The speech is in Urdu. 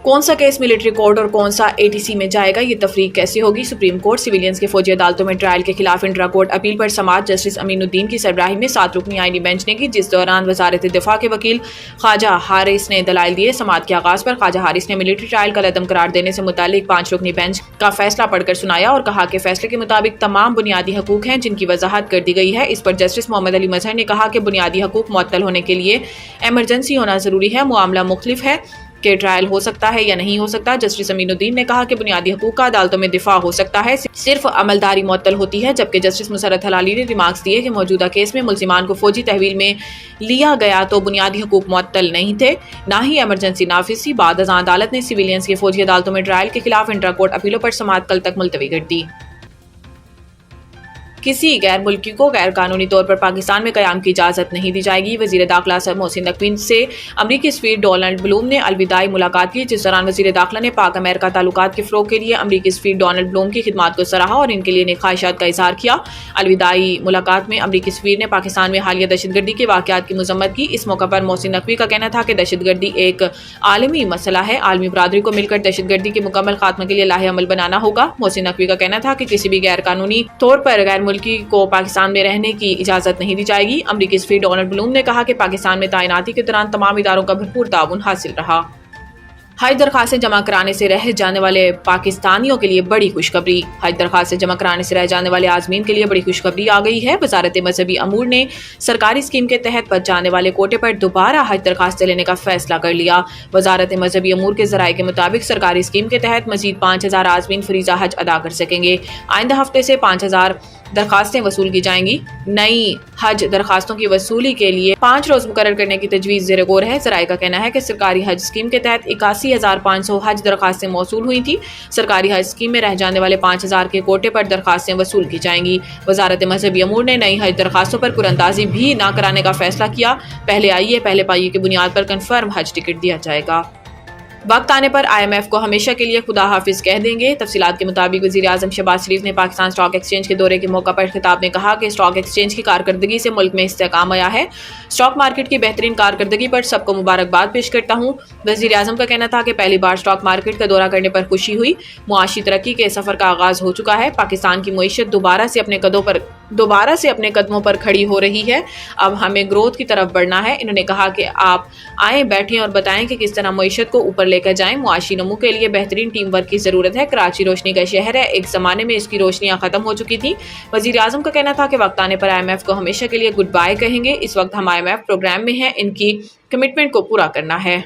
کون سا کیس ملٹری کورٹ اور کون سا ATC میں جائے گا، یہ تفریق کیسے ہوگی؟ سپریم کورٹ سویلینز کے فوجی عدالتوں میں ٹرائل کے خلاف انٹرا کورٹ اپیل پر سماعت جسٹس امین الدین کی سربراہی میں 7 رکنی آئینی بینچ نے کی، جس دوران وزارت دفاع کے وکیل خواجہ حارث نے دلائل دیے۔ سماعت کے آغاز پر خواجہ حارث نے ملٹری ٹرائل کا عدم قرار دینے سے متعلق 5 رکنی بینچ کا فیصلہ پڑھ کر سنایا اور کہا کہ فیصلے کے مطابق تمام بنیادی حقوق ہیں جن کی وضاحت کر دی گئی ہے۔ اس پر جسٹس محمد علی مظہر نے کہا کہ بنیادی حقوق معطل ہونے کے لیے ایمرجنسی ہونا ضروری ہے، معاملہ مختلف ہے کہ ٹرائل ہو سکتا ہے یا نہیں ہو سکتا۔ جسٹس امین الدین نے کہا کہ بنیادی حقوق کا عدالتوں میں دفاع ہو سکتا ہے، صرف عملداری معطل ہوتی ہے، جبکہ جسٹس مسرت ہلالی نے ریمارکس دیے کہ موجودہ کیس میں ملزمان کو فوجی تحویل میں لیا گیا تو بنیادی حقوق معطل نہیں تھے، نہ ہی ایمرجنسی نافذ تھی۔ بعد ازاں عدالت نے سویلینز کے فوجی عدالتوں میں ٹرائل کے خلاف انٹرا کورٹ اپیلوں پر سماعت کل تک ملتوی کر دی۔ کسی غیر ملکی کو غیر قانونی طور پر پاکستان میں قیام کی اجازت نہیں دی جائے گی۔ وزیر داخلہ سر محسن نقوی سے امریکی سفیر ڈونلڈ بلوم نے الوداعی ملاقات کی، جس دوران وزیر داخلہ نے پاک امریکہ تعلقات کے فروغ کے لیے امریکی سفیر ڈونلڈ بلوم کی خدمات کو سراہا اور ان کے لیے نیک خواہشات کا اظہار کیا۔ الوداعی ملاقات میں امریکی سفیر نے پاکستان میں حالیہ دہشت گردی کے واقعات کی مذمت کی۔ اس موقع پر محسن نقوی کا کہنا تھا کہ دہشت گردی ایک عالمی مسئلہ ہے، عالمی برادری کو مل کر دہشت گردی کے مکمل خاتمے کے لیے لاہ عمل بنانا ہوگا۔ محسن نقوی کا کہنا تھا کہ کسی بھی غیر قانونی طور پر غیر ملکی کو پاکستان میں رہنے کی اجازت نہیں دی جائے گی۔ امریکی سفیر ڈونلڈ بلوم نے کہا کہ پاکستان میں تعیناتی کے دوران تمام اداروں کا بھرپور تعاون حاصل رہا۔ حج درخواستیں جمع کرانے سے رہ جانے والے پاکستانیوں کے لیے بڑی خوشخبری۔ حج درخواستیں جمع کرانے سے رہ جانے والے عازمین کے لیے بڑی خوشخبری آ گئی ہے۔ وزارت مذہبی امور نے سرکاری اسکیم کے تحت بچ جانے والے کوٹے پر دوبارہ حج درخواستیں لینے کا فیصلہ کر لیا۔ وزارت مذہبی امور کے ذرائع کے مطابق سرکاری اسکیم کے تحت مزید 5000 عازمین فریضہ حج ادا کر سکیں گے۔ آئندہ ہفتے سے 5000 درخواستیں وصول کی جائیں گی۔ نئی حج درخواستوں کی وصولی کے لیے 5 روز مقرر کرنے کی تجویز زیر غور ہے۔ ذرائع کا کہنا ہے کہ سرکاری حج اسکیم کے تحت 81,500 حج درخواستیں موصول ہوئی تھیں۔ سرکاری حج اسکیم میں رہ جانے والے 5000 کے کوٹے پر درخواستیں وصول کی جائیں گی۔ وزارت مذہبی امور نے نئی حج درخواستوں پر قرعہ اندازی بھی نہ کرانے کا فیصلہ کیا۔ پہلے آئیے پہلے پائیے کی بنیاد پر کنفرم حج ٹکٹ دیا جائے گا۔ وقت آنے پر IMF کو ہمیشہ کے لیے خدا حافظ کہہ دیں گے۔ تفصیلات کے مطابق وزیر اعظم شہباز شریف نے پاکستان اسٹاک ایکسچینج کے دورے کے موقع پر خطاب میں کہا کہ اسٹاک ایکسچینج کی کارکردگی سے ملک میں استحکام آیا ہے۔ اسٹاک مارکیٹ کی بہترین کارکردگی پر سب کو مبارکباد پیش کرتا ہوں۔ وزیر اعظم کا کہنا تھا کہ پہلی بار اسٹاک مارکیٹ کا دورہ کرنے پر خوشی ہوئی۔ معاشی ترقی کے سفر کا آغاز ہو چکا ہے۔ پاکستان کی معیشت دوبارہ سے اپنے قدموں پر کھڑی ہو رہی ہے۔ اب ہمیں گروتھ کی طرف بڑھنا ہے۔ انہوں نے کہا کہ آپ آئیں، بیٹھیں اور بتائیں کہ کس طرح معیشت کو اوپر لے کر جائیں۔ معاشی نمو کے لیے بہترین ٹیم ورک کی ضرورت ہے۔ کراچی روشنی کا شہر ہے، ایک زمانے میں اس کی روشنیاں ختم ہو چکی تھیں۔ وزیر اعظم کا کہنا تھا کہ وقت آنے پر IMF کو ہمیشہ کے لیے گڈ بائے کہیں گے۔ اس وقت ہم IMF پروگرام میں ہیں، ان کی کمٹمنٹ کو پورا کرنا ہے۔